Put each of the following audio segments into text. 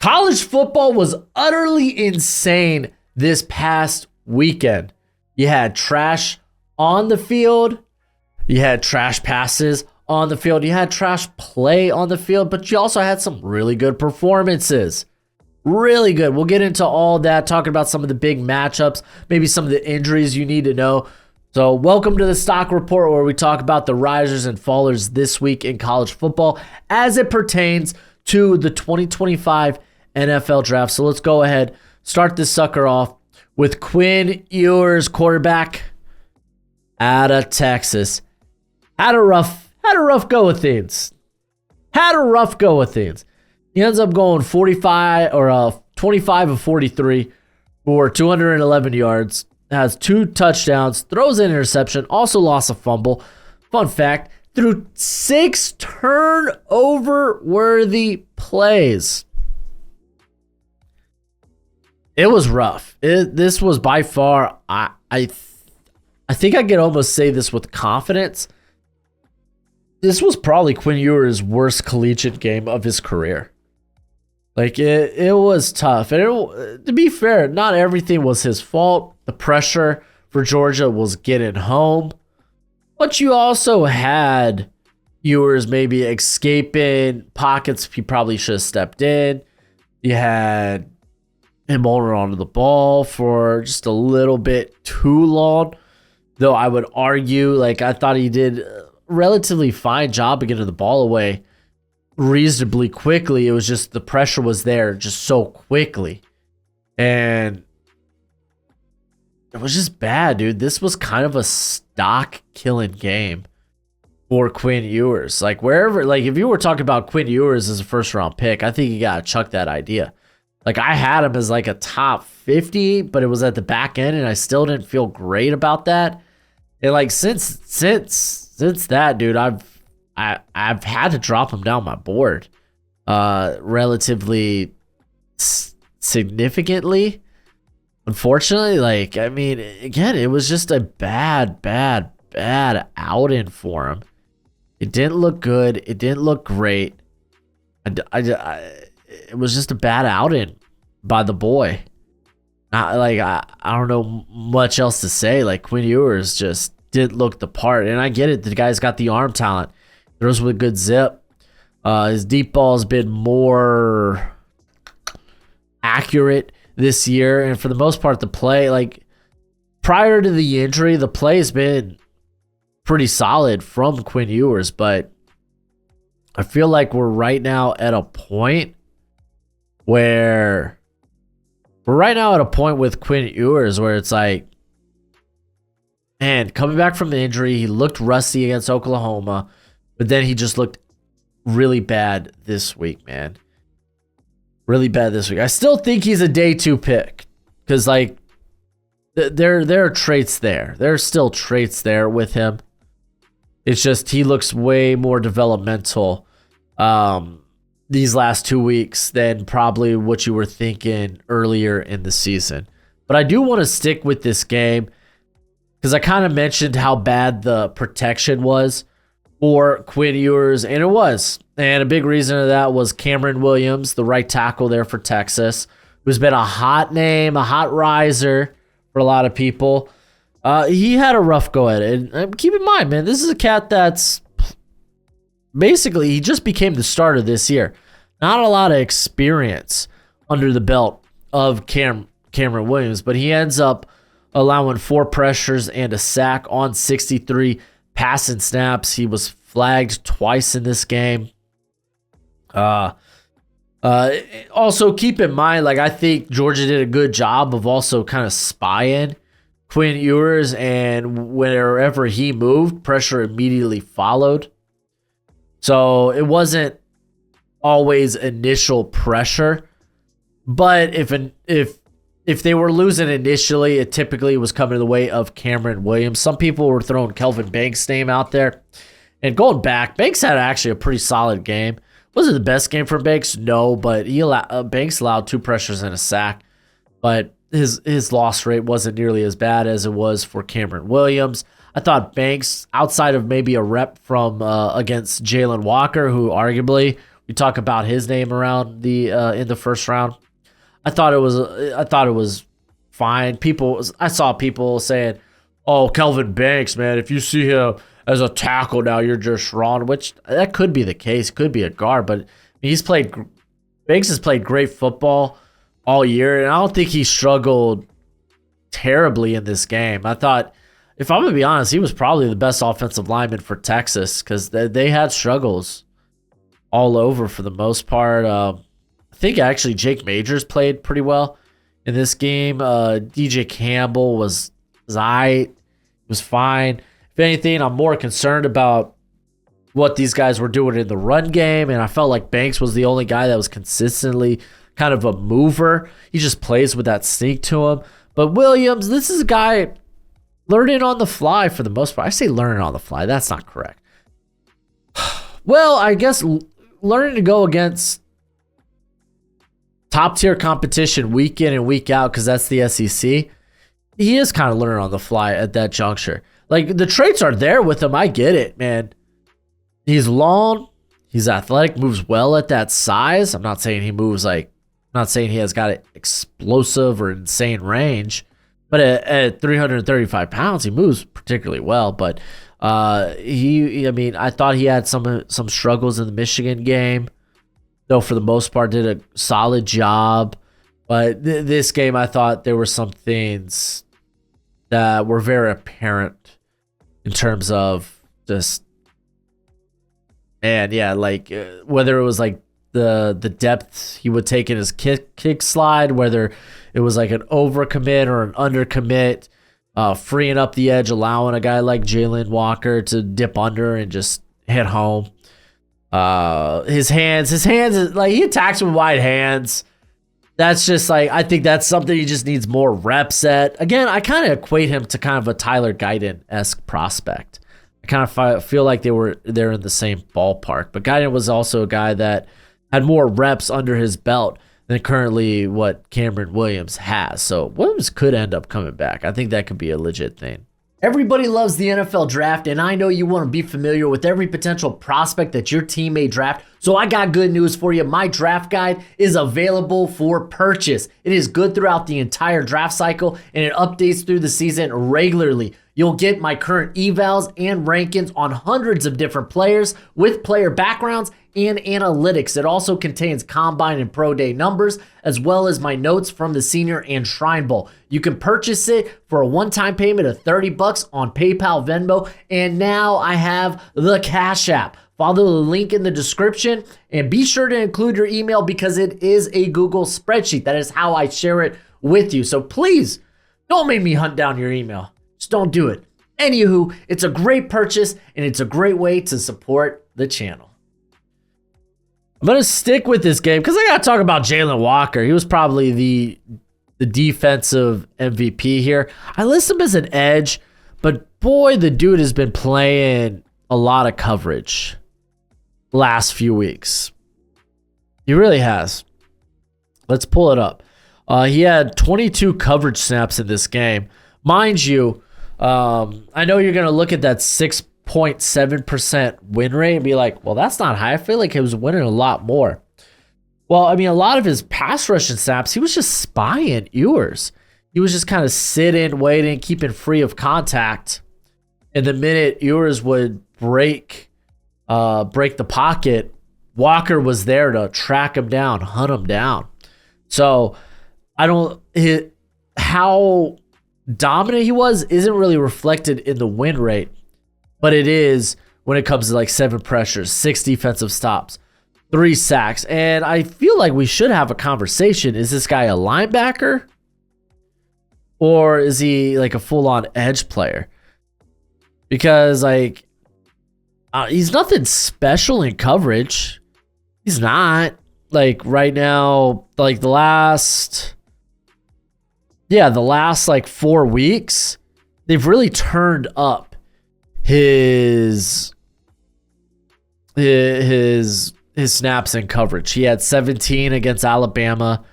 College football was utterly insane this past weekend. You had trash on the field. You had trash passes on the field. You had trash play on the field, but you also had some really good performances. Really good. We'll get into all that, talking about some of the big matchups, maybe some of the injuries you need to know. So welcome to the Stock Report, where we talk about the risers and fallers this week in college football as it pertains to the 2025 NFL draft. So let's go ahead, start this sucker off with Quinn Ewers, quarterback out of Texas. Had a rough go with things. He ends up going 25 of 43 for 211 yards, has 2 touchdowns, throws an interception, also lost a fumble. Fun fact, threw 6 turnover-worthy plays. It was rough. This was by far, I think I can almost say this with confidence. This was probably Quinn Ewers' worst collegiate game of his career. Like, it was tough. And to be fair, not everything was his fault. The pressure for Georgia was getting home. But you also had Ewers maybe escaping pockets he probably should have stepped in. You had him holding onto the ball for just a little bit too long. Though I would argue, I thought he did a relatively fine job of getting the ball away reasonably quickly. It was just the pressure was there just so quickly. And it was just bad, dude. This was kind of a stock-killing game for Quinn Ewers. If you were talking about Quinn Ewers as a first-round pick, I think you got to chuck that idea. I had him as a top 50, but it was at the back end, and I still didn't feel great about that. And since that, dude, I've had to drop him down my board relatively significantly. Unfortunately, again, it was just a bad outing for him. It didn't look good. It didn't look great. It was just a bad outing by the boy. I don't know much else to say. Quinn Ewers just didn't look the part. And I get it. The guy's got the arm talent. Throws with a good zip. His deep ball has been more accurate this year. And for the most part, the play, prior to the injury, the play has been pretty solid from Quinn Ewers. But I feel like we're right now at a point with Quinn Ewers where it's man, coming back from the injury, he looked rusty against Oklahoma, but then he just looked really bad this week, man. Really bad this week. I still think he's a day 2 pick because there are traits there. There are still traits there with him. It's just he looks way more developmental these last 2 weeks than probably what you were thinking earlier in the season. But I do want to stick with this game because I kind of mentioned how bad the protection was for Quinn Ewers, and it was. And a big reason of that was Cameron Williams, the right tackle there for Texas, who's been a hot name, a hot riser for a lot of people. He had a rough go at it. And keep in mind, man, this is a cat that's basically, he just became the starter this year. Not a lot of experience under the belt of Cameron Williams, but he ends up allowing 4 pressures and a sack on 63 passing snaps. He was flagged twice in this game. Also, keep in mind, I think Georgia did a good job of also kind of spying Quinn Ewers, and wherever he moved, pressure immediately followed. So it wasn't always initial pressure, but if they were losing initially, it typically was coming the way of Cameron Williams. Some people were throwing Kelvin Banks' name out there, and going back, Banks had actually a pretty solid game. Was it the best game for Banks? No, but Banks allowed 2 pressures and a sack, but his loss rate wasn't nearly as bad as it was for Cameron Williams. I thought Banks, outside of maybe a rep from against Jalon Walker, who arguably we talk about his name around the in the first round. I thought it was fine. I saw people saying, "Oh, Kelvin Banks, man, if you see him as a tackle now, you're just wrong." Which that could be the case, could be a guard, but Banks has played great football all year, and I don't think he struggled terribly in this game. I thought, if I'm gonna be honest, he was probably the best offensive lineman for Texas because they had struggles all over for the most part. I think actually Jake Majors played pretty well in this game. DJ Campbell was fine. If anything, I'm more concerned about what these guys were doing in the run game, and I felt like Banks was the only guy that was consistently kind of a mover. He just plays with that sneak to him. But Williams, this is a guy learning on the fly for the most part. I say learning on the fly. That's not correct. Well, I guess learning to go against top-tier competition week in and week out, because that's the SEC. He is kind of learning on the fly at that juncture. Like, the traits are there with him. I get it, man. He's long. He's athletic, moves well at that size. I'm not saying he has got an explosive or insane range, but at 335 pounds, he moves particularly well. But I thought he had some struggles in the Michigan game, though for the most part did a solid job. But this game, I thought there were some things that were very apparent in terms of just, and yeah, like whether it was like the depth he would take in his kick slide, whether it was like an overcommit or an undercommit, freeing up the edge, allowing a guy like Jalon Walker to dip under and just hit home. His hands, like he attacks with wide hands. That's just like, I think that's something he just needs more reps at. Again, I kind of equate him to kind of a Tyler Guyton-esque prospect. I kind of feel like they're in the same ballpark. But Guyton was also a guy that had more reps under his belt than currently what Cameron Williams has. So Williams could end up coming back. I think that could be a legit thing. Everybody loves the NFL draft, and I know you want to be familiar with every potential prospect that your team may draft. So I got good news for you. My draft guide is available for purchase. It is good throughout the entire draft cycle, and it updates through the season regularly. You'll get my current evals and rankings on hundreds of different players with player backgrounds and analytics. It also contains combine and pro day numbers, as well as my notes from the Senior and Shrine Bowl. You can purchase it for a one-time payment of $30 on PayPal, Venmo, and now I have the Cash App. Follow the link in the description and be sure to include your email because it is a Google spreadsheet. That is how I share it with you. So please don't make me hunt down your email. Just don't do it. Anywho, it's a great purchase and it's a great way to support the channel. I'm going to stick with this game because I got to talk about Jalon Walker. He was probably the defensive MVP here. I list him as an edge, but boy, the dude has been playing a lot of coverage last few weeks. He really has. Let's pull it up. He had 22 coverage snaps in this game. Mind you, I know you're going to look at that 6.7% win rate and be like, well, that's not high. I feel like he was winning a lot more. Well, I mean, a lot of his pass rushing snaps, he was just spying Ewers. He was just kind of sitting, waiting, keeping free of contact. And the minute Ewers would break the pocket, Walker was there to track him down, hunt him down. So how dominant he was isn't really reflected in the win rate, but it is when it comes to like 7 pressures, 6 defensive stops, 3 sacks. And I feel like we should have a conversation. Is this guy a linebacker or is he like a full-on edge player? Because like he's nothing special in coverage. He's not. Like right now, like the last like 4 weeks, they've really turned up his snaps in coverage. He had 17 against Alabama.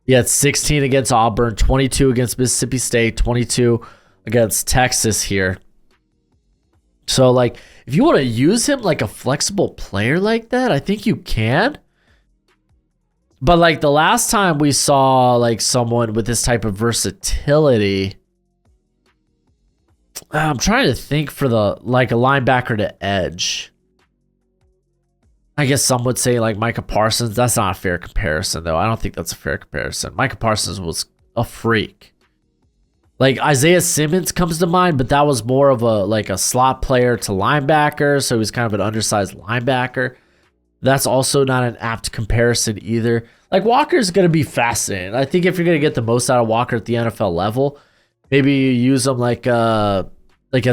He had 16 against Auburn, 22 against Mississippi State, 22 against Texas here. So like if you want to use him like a flexible player like that, I think you can. But like the last time we saw like someone with this type of versatility, I'm trying to think for the like a linebacker to edge. I guess some would say like Micah Parsons. That's not a fair comparison though. I don't think that's a fair comparison. Micah Parsons was a freak. Like Isaiah Simmons comes to mind, but that was more of a slot player to linebacker, so he was kind of an undersized linebacker. That's also not an apt comparison either. Like Walker's going to be fascinating. I think if you're going to get the most out of Walker at the NFL level, maybe you use him like as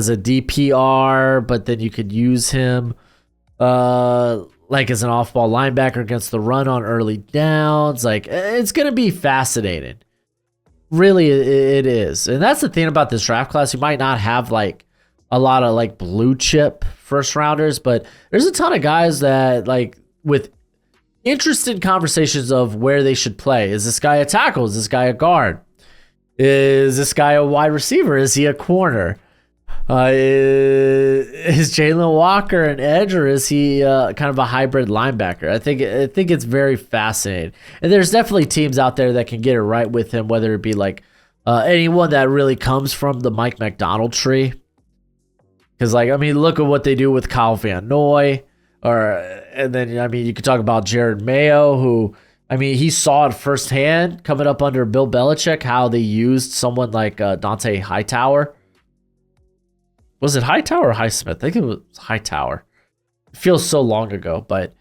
a DPR, but then you could use him like as an off-ball linebacker against the run on early downs. Like it's going to be fascinating. Really, it is. And that's the thing about this draft class. You might not have like a lot of like blue chip first rounders, but there's a ton of guys that like with interesting conversations of where they should play. Is this guy a tackle? Is this guy a guard? Is this guy a wide receiver? Is he a corner? Is Jalon Walker an edge, or is he kind of a hybrid linebacker? I think it's very fascinating, and there's definitely teams out there that can get it right with him, whether it be like anyone that really comes from the Mike Macdonald tree. Because like I mean, look at what they do with Kyle Van Noy, and then I mean you could talk about Jared Mayo, who I mean he saw it firsthand coming up under Bill Belichick how they used someone like Dante Hightower. Was it Hightower or Highsmith? I think it was Hightower. It feels so long ago, but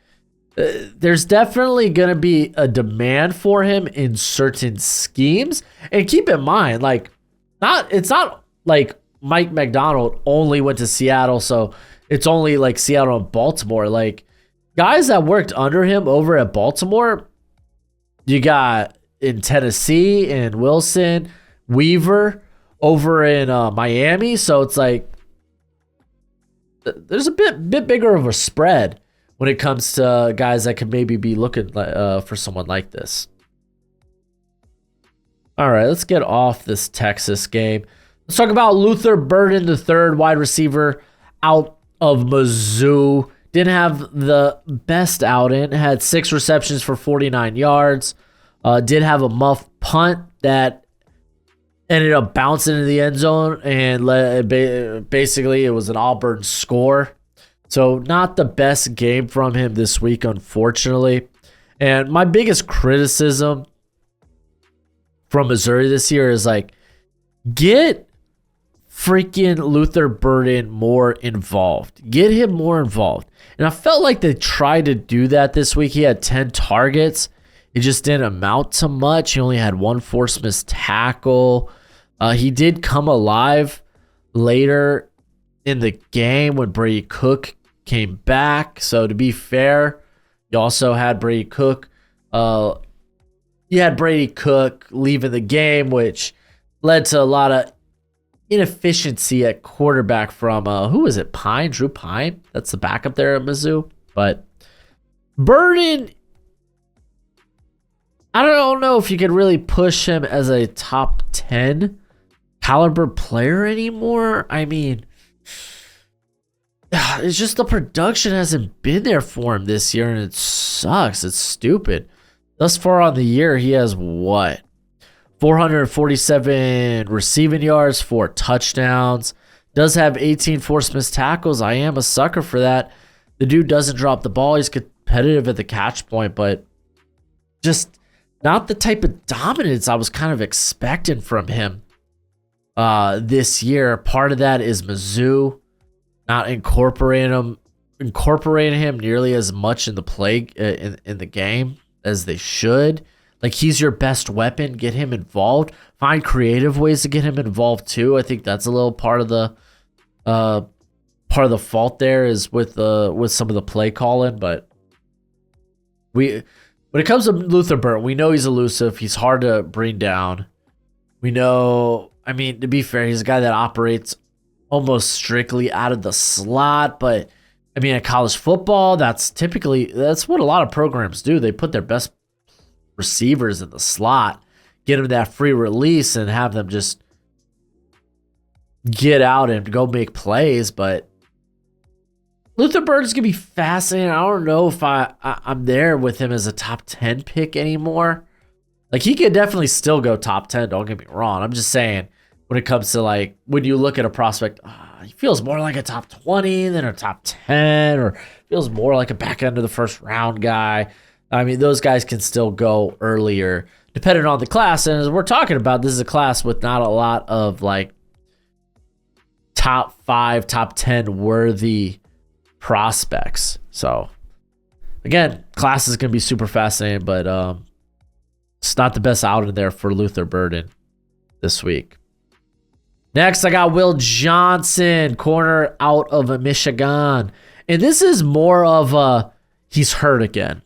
there's definitely going to be a demand for him in certain schemes. And keep in mind, like, it's not like Mike Macdonald only went to Seattle, so it's only like Seattle and Baltimore. Like, guys that worked under him over at Baltimore, you got in Tennessee and Wilson, Weaver over in Miami. So it's like, there's a bit bigger of a spread when it comes to guys that could maybe be looking for someone like this. All right, let's get off this Texas game. Let's talk about Luther Burden, the third wide receiver out of Mizzou. Didn't have the best outing. Had 6 receptions for 49 yards. Did have a muff punt that ended up bouncing into the end zone, and basically it was an Auburn score. So not the best game from him this week, unfortunately. And my biggest criticism from Missouri this year is like, get freaking Luther Burden more involved. Get him more involved. And I felt like they tried to do that this week. He had 10 targets. It just didn't amount to much. He only had 1 forced missed tackle. He did come alive later in the game when Brady Cook came back. So to be fair, you also had Brady Cook. You had Brady Cook leaving the game, which led to a lot of inefficiency at quarterback from who is it? Pine, Drew Pine. That's the backup there at Mizzou. But Burden, I don't know if you could really push him as a top 10 caliber player anymore. I mean, it's just the production hasn't been there for him this year, and it sucks. It's stupid. Thus far on the year, he has what? 447 receiving yards, 4 touchdowns. Does have 18 forced missed tackles. I am a sucker for that. The dude doesn't drop the ball. He's competitive at the catch point, but just not the type of dominance I was kind of expecting from him this year. Part of that is Mizzou not incorporating him nearly as much in the play in the game as they should. Like, he's your best weapon. Get him involved. Find creative ways to get him involved too. I think that's a little part of the fault there is with some of the play calling. But when it comes to Luther Burden, we know he's elusive. He's hard to bring down. We know. I mean, to be fair, he's a guy that operates almost strictly out of the slot. But I mean, at college football, that's what a lot of programs do. They put their best receivers in the slot, get them that free release, and have them just get out and go make plays. But Luther Bird's going to be fascinating. I don't know if I'm there with him as a top 10 pick anymore. Like, he could definitely still go top 10, don't get me wrong. I'm just saying, when it comes to, like, when you look at a prospect, he feels more like a top 20 than a top 10, or feels more like a back end of the first round guy. I mean, those guys can still go earlier, depending on the class. And as we're talking about, this is a class with not a lot of, like, top 5, top 10 worthy prospects. So again, class is going to be super fascinating, but it's not the best outing there for Luther Burden this week. Next, I got Will Johnson, corner out of Michigan. And this is more of he's hurt again.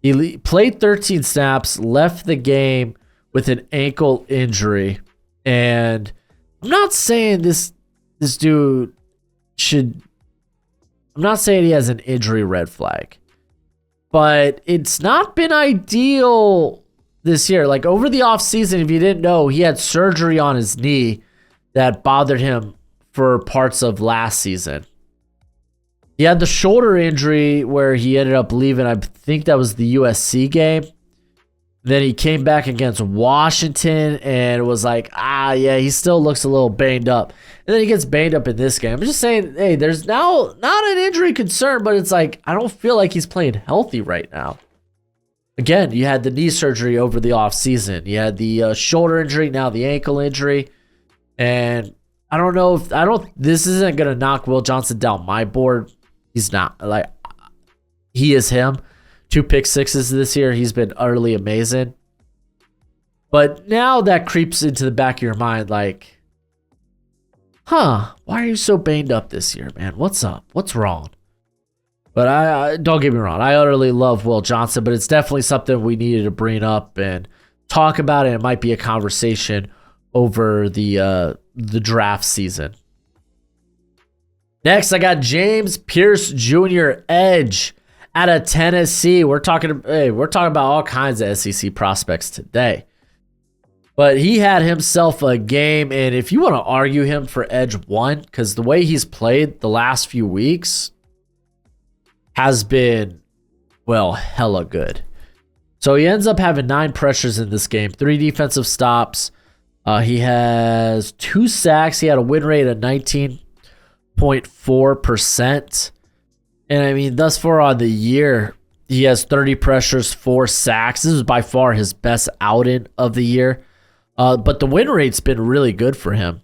He played 13 snaps, left the game with an ankle injury. And I'm not saying this dude should... I'm not saying he has an injury red flag, but it's not been ideal this year. Like, over the offseason, if you didn't know, he had surgery on his knee that bothered him for parts of last season. He had the shoulder injury where he ended up leaving. I think that was the USC game. Then he came back against Washington and was like, yeah, he still looks a little banged up. And then he gets banged up in this game. I'm just saying, hey, there's now not an injury concern, but it's like, I don't feel like he's playing healthy right now. Again, you had the knee surgery over the offseason. You had the shoulder injury, now the ankle injury. And I don't know if, this isn't going to knock Will Johnson down my board. He's not. Like, he is him. 2 pick sixes this year. He's been utterly amazing. But now that creeps into the back of your mind, like, why are you so banged up this year, man? What's up? What's wrong? But I don't get me wrong. I utterly love Will Johnson, but it's definitely something we needed to bring up and talk about. And it might be a conversation over the draft season. Next, I got James Pearce Jr. edge out of Tennessee. We're talking about all kinds of SEC prospects today. But he had himself a game, and if you want to argue him for edge 1, because the way he's played the last few weeks has been, well, hella good. So he ends up having 9 pressures in this game, 3 defensive stops. He has 2 sacks. He had a win rate of 19.4%. And I mean, thus far on the year, he has 30 pressures, 4 sacks. This is by far his best outing of the year. But the win rate's been really good for him.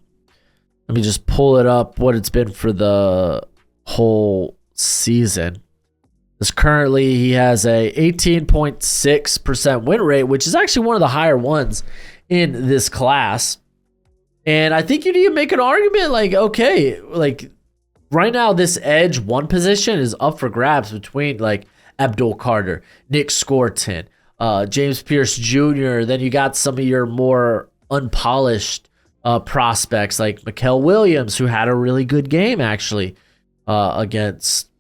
Let me just pull it up, what it's been for the whole season. Because currently he has a 18.6% win rate, which is actually one of the higher ones in this class. And I think you need to make an argument like, okay, like, right now, this edge 1 position is up for grabs between like Abdul Carter, Nick Scorton, James Pearce Jr. Then you got some of your more unpolished prospects like Mikael Williams, who had a really good game actually against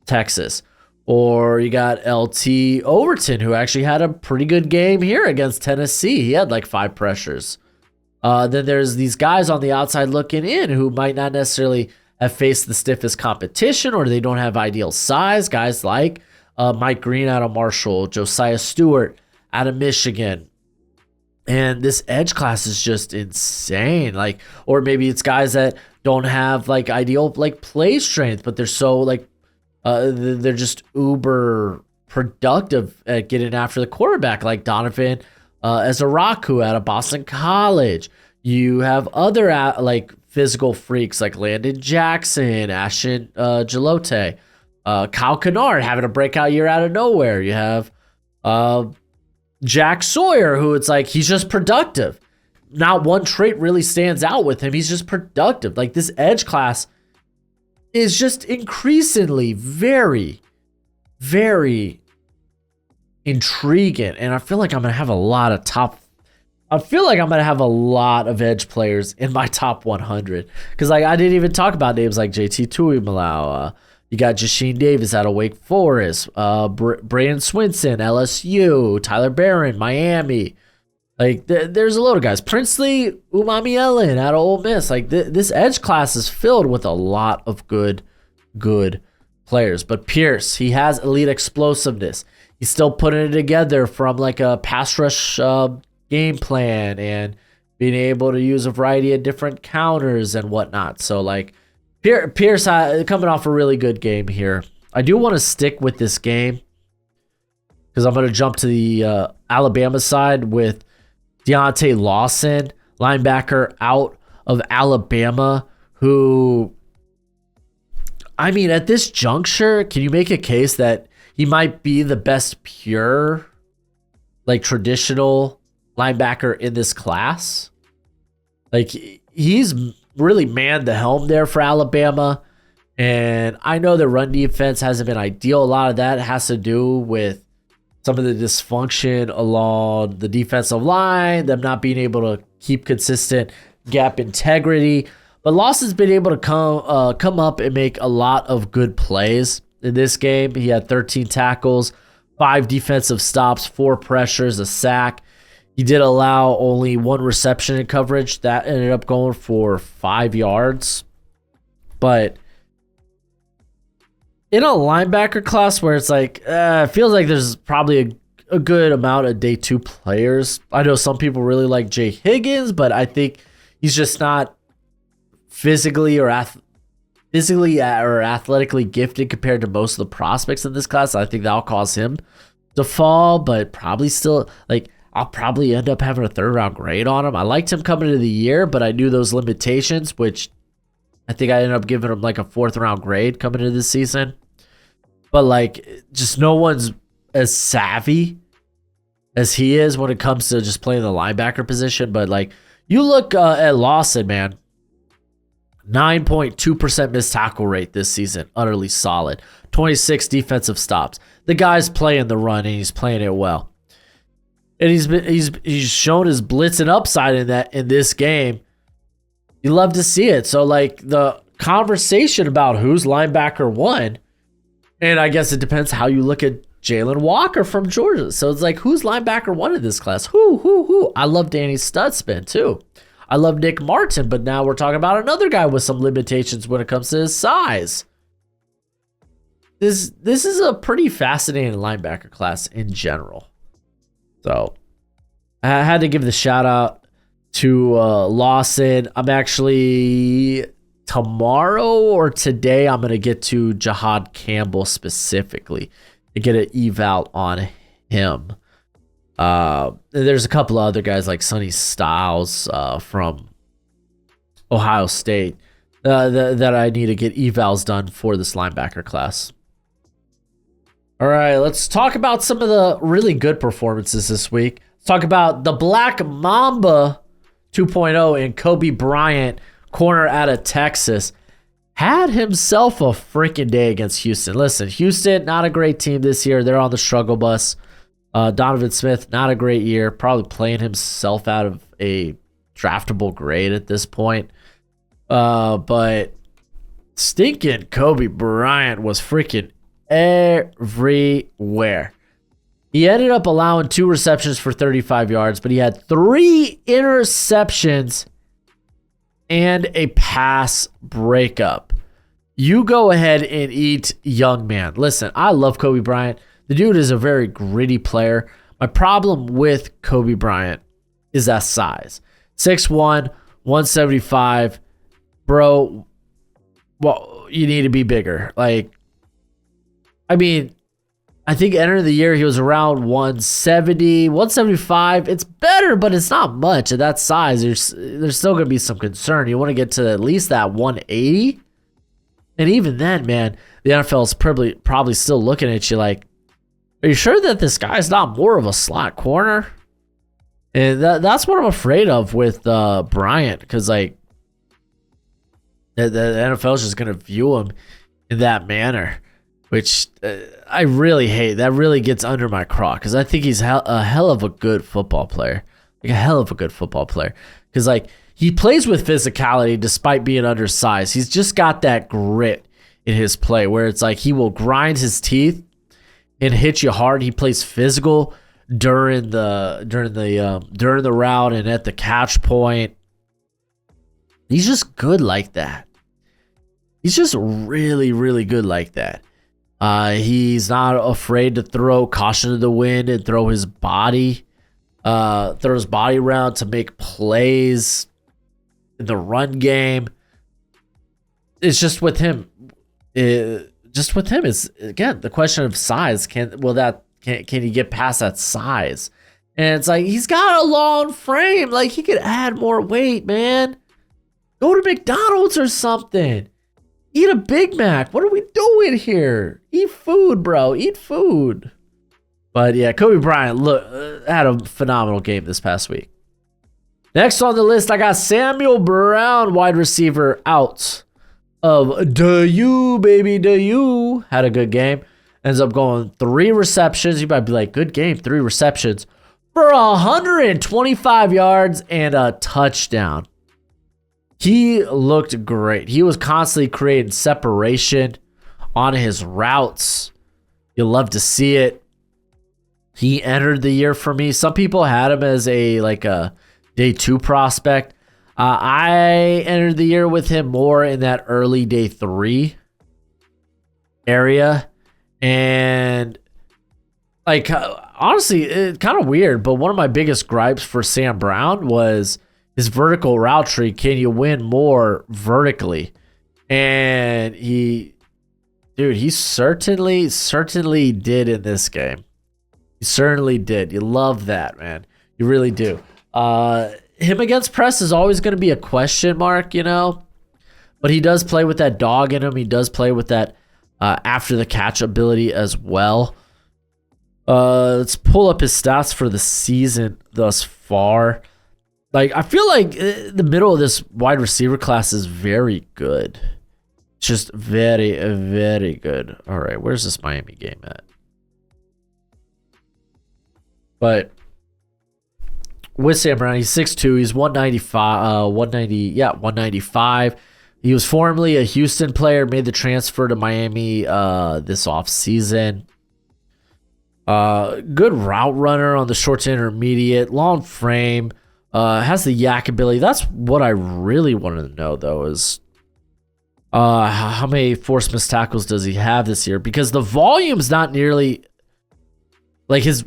Texas. Or you got LT Overton, who actually had a pretty good game here against Tennessee. He had like 5 pressures. Then there's these guys on the outside looking in who might not necessarily have faced the stiffest competition, or they don't have ideal size. Guys like Mike Green out of Marshall, Josiah Stewart out of Michigan. And this edge class is just insane. Like, or maybe it's guys that don't have like ideal like play strength, but they're so like they're just uber productive at getting after the quarterback, like Donovan Ezaraku out of Boston College. You have other like physical freaks like Landon Jackson, Ashton Jalote, Kyle Kennard having a breakout year out of nowhere. You have Jack Sawyer, who it's like he's just productive. Not one trait really stands out with him. He's just productive. Like, this edge class is just increasingly very, very intriguing. And I feel like I'm going to have a lot of edge players in my top 100. Because like I didn't even talk about names like JT Tuimoloau. You got Jasheen Davis out of Wake Forest. Brandon Swinson, LSU. Tyler Barron, Miami. Like there's a load of guys. Princely Umami Ellen out of Ole Miss. Like this edge class is filled with a lot of good good players. But Pearce, he has elite explosiveness. He's still putting it together from like a pass rush game plan and being able to use a variety of different counters and whatnot. So like Pearce coming off a really good game here. I do want to stick with this game because I'm going to jump to the Alabama side with Deontae Lawson, linebacker out of Alabama, who, I mean, at this juncture, can you make a case that he might be the best pure, like traditional linebacker in this class? Like, he's really manned the helm there for Alabama. And I know the run defense hasn't been ideal. A lot of that has to do with some of the dysfunction along the defensive line, them not being able to keep consistent gap integrity. But Lawson's been able to come up and make a lot of good plays in this game. He had 13 tackles, 5 defensive stops, 4 pressures, a sack. He did allow only 1 reception in coverage. That ended up going for 5 yards. But in a linebacker class where it's like, it feels like there's probably a good amount of day 2 players. I know some people really like Jay Higgins, but I think he's just not physically or athletically gifted compared to most of the prospects in this class. I think that'll cause him to fall, but probably still, like, I'll probably end up having a 3rd round grade on him. I liked him coming into the year, but I knew those limitations, which I think I ended up giving him like a 4th round grade coming into this season. But like, just no one's as savvy as he is when it comes to just playing the linebacker position. But like, you look at Lawson, man, 9.2% missed tackle rate this season, utterly solid. 26 defensive stops. The guy's playing the run and he's playing it well. And he's shown his blitz and upside in this game. You love to see it. So like, the conversation about who's linebacker 1, and I guess it depends how you look at Jalon Walker from Georgia. So it's like, who's linebacker 1 in this class? Who? I love Danny Studspin too. I love Nick Martin, but now we're talking about another guy with some limitations when it comes to his size. This is a pretty fascinating linebacker class in general. So I had to give the shout out to Lawson. I'm actually, tomorrow or today, I'm going to get to Jahad Campbell specifically to get an eval on him. There's a couple of other guys like Sonny Styles from Ohio State that I need to get evals done for this linebacker class. All right, let's talk about some of the really good performances this week. Let's talk about the Black Mamba 2.0 and Cobee Bryant, corner out of Texas. Had himself a freaking day against Houston. Listen, Houston, not a great team this year. They're on the struggle bus. Donovan Smith, not a great year. Probably playing himself out of a draftable grade at this point. But stinking Cobee Bryant was freaking everywhere. He ended up allowing 2 receptions for 35 yards, but he had 3 interceptions and a pass breakup. You go ahead and eat, young man. Listen, I love Cobee Bryant. The dude is a very gritty player. My problem with Cobee Bryant is that size. 6'1", 175. Bro, well, you need to be bigger. Like, I mean, I think entering the year he was around 170, 175. It's better, but it's not much at that size. There's still going to be some concern. You want to get to at least that 180. And even then, man, the NFL is probably still looking at you like, are you sure that this guy's not more of a slot corner? And that's what I'm afraid of with Bryant, because like the NFL is just going to view him in that manner, which I really hate. That really gets under my craw, because I think he's a hell of a good football player. Like a hell of a good football player. Because like he plays with physicality despite being undersized. He's just got that grit in his play where it's like he will grind his teeth and hit you hard. He plays physical during the route and at the catch point. He's just good like that. He's just really, really good like that. He's not afraid to throw caution to the wind and throw his body around to make plays in the run game. It's just with him. It's again the question of size. Can he get past that size? And it's like he's got a long frame. Like he could add more weight, man. Go to McDonald's or something. Eat a Big Mac. What are we doing here? Eat food, bro. Eat food. But yeah, Cobee Bryant had a phenomenal game this past week. Next on the list, I got Samuel Brown, wide receiver, out of DU, baby, DU. Had a good game. Ends up going 3 receptions. You might be like, good game, 3 receptions for 125 yards and a touchdown. He looked great. He was constantly creating separation on his routes. You'll love to see it. He entered the year for me. Some people had him as a day 2 prospect. I entered the year with him more in that early day 3 area. And honestly, it's kind of weird, but one of my biggest gripes for Sam Brown was his vertical route tree. Can you win more vertically? And he certainly did in this game. He certainly did. You love that, man. You really do. Him against press is always going to be a question mark, but he does play with that dog in him. He does play with that after the catch ability as well. Let's pull up his stats for the season thus far. I feel like the middle of this wide receiver class is very good. Just very, very good. All right, where's this Miami game at? But with Sam Brown, he's 6'2", he's 195. He was formerly a Houston player, made the transfer to Miami this offseason. Good route runner on the short to intermediate, long frame. Has the yak ability. That's what I really wanted to know, though, is how many forced missed tackles does he have this year? Because the volume's not nearly he's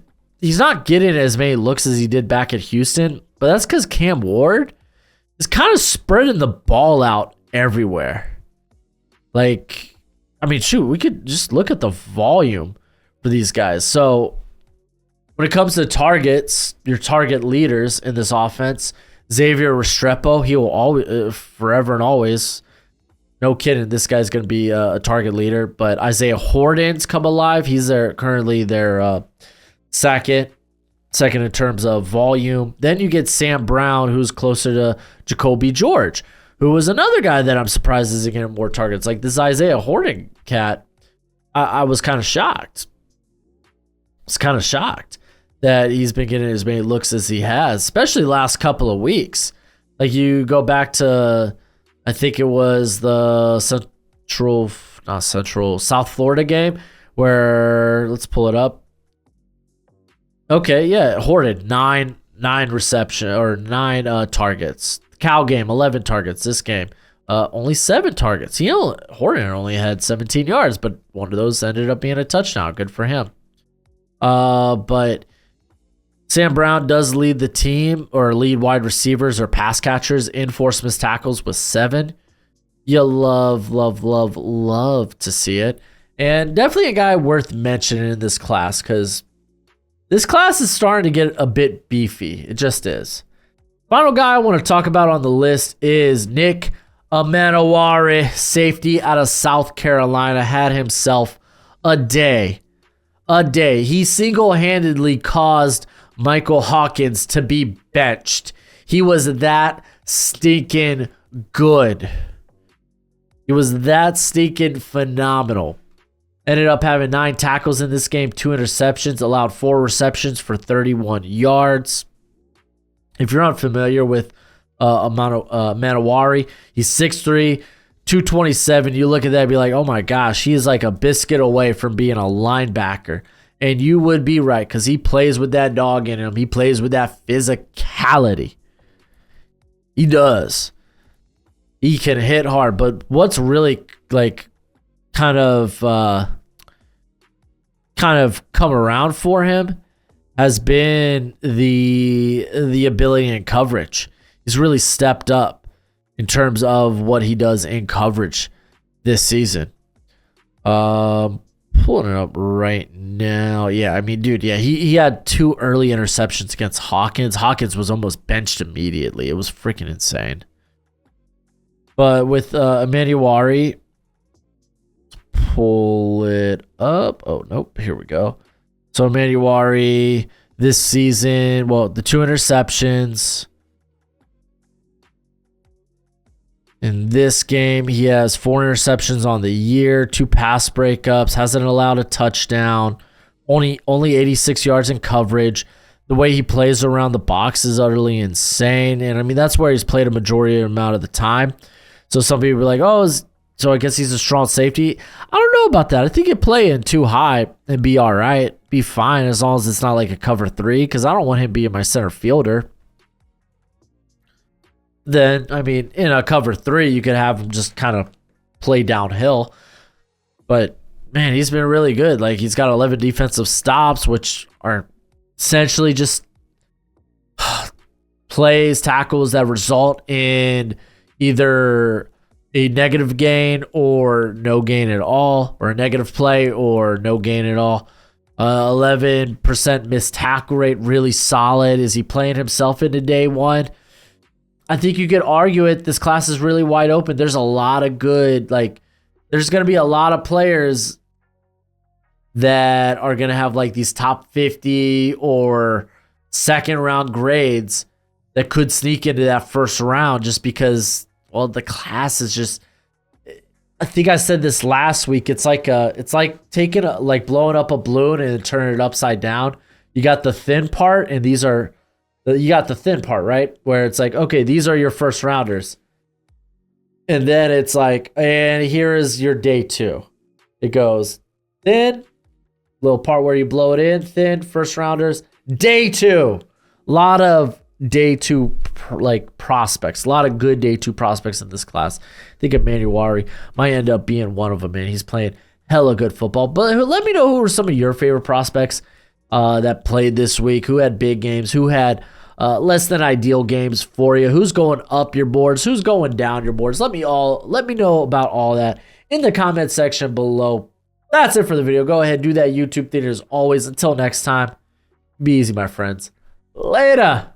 not getting as many looks as he did back at Houston, but that's because Cam Ward is kind of spreading the ball out everywhere. We could just look at the volume for these guys. So when it comes to targets, your target leaders in this offense, Xavier Restrepo, he will always, forever and always, no kidding, this guy's going to be a target leader. But Isaiah Horton's come alive. He's currently their second in terms of volume. Then you get Sam Brown, who's closer to Jacoby George, who was another guy that I'm surprised isn't getting more targets. Like this Isaiah Horton cat, I was kind of shocked. That he's been getting as many looks as he has, especially the last couple of weeks. Like you go back to, I think it was the South Florida game where, let's pull it up. Okay, yeah, Horton, nine reception or 9 targets. Cal game, 11 targets. This game, only 7 targets. Horton only had 17 yards, but one of those ended up being a touchdown. Good for him. But Sam Brown does lead the team or lead wide receivers or pass catchers in forced missed tackles with 7. You love to see it. And definitely a guy worth mentioning in this class because this class is starting to get a bit beefy. It just is. Final guy I want to talk about on the list is Nick Emmanwori, safety out of South Carolina. Had himself a day. He single-handedly caused Michael Hawkins to be benched. He was that stinking good. He was that stinking phenomenal. Ended up having 9 tackles in this game, 2 interceptions, allowed 4 receptions for 31 yards. If you're unfamiliar with Emmanwori, he's 6'3", 227. You look at that and be like, oh my gosh, he is like a biscuit away from being a linebacker. And you would be right because he plays with that dog in him. He plays with that physicality. He does. He can hit hard. But what's really like kind of come around for him has been the ability in coverage. He's really stepped up in terms of what he does in coverage this season. Pulling it up right now. Yeah, I mean, dude, yeah, he had 2 early interceptions against Hawkins. Hawkins was almost benched immediately. It was freaking insane. But with Emmanwori, pull it up. Oh, nope. Here we go. So Emmanwori this season, well, the 2 interceptions. In this game, he has 4 interceptions on the year, 2 pass breakups, hasn't allowed a touchdown, only 86 yards in coverage. The way he plays around the box is utterly insane. And I mean, that's where he's played a majority amount of the time. So some people are like, oh, so I guess he's a strong safety. I don't know about that. I think he'd play in too high and be all right, be fine, as long as it's not like a cover 3, because I don't want him being my center fielder. Then, I mean, in a cover 3, you could have him just kind of play downhill. But, man, he's been really good. Like, he's got 11 defensive stops, which are essentially just plays, tackles that result in either a negative gain or no gain at all, or a negative play or no gain at all. 11% missed tackle rate, really solid. Is he playing himself into day 1? I think you could argue it. This class is really wide open. There's a lot of good, there's going to be a lot of players that are going to have like these top 50 or second round grades that could sneak into that first round just because, well, the class is just, I think I said this last week. It's like taking blowing up a balloon and turning it upside down. You got the thin part, and you got the thin part, right? Where it's like, okay, these are your first rounders. And then it's like, and here is your day 2. It goes thin, little part where you blow it in, thin, first rounders. Day 2. A lot of day 2 prospects. A lot of good day 2 prospects in this class. I think Emmanwori might end up being one of them, man. He's playing hella good football. But let me know who are some of your favorite prospects that played this week, who had big games, who had less than ideal games for you, who's going up your boards, who's going down your boards. Let me know about all that in the comment section below. That's it for the video. Go ahead, do that YouTube thing as always. Until next time, be easy, my friends. Later.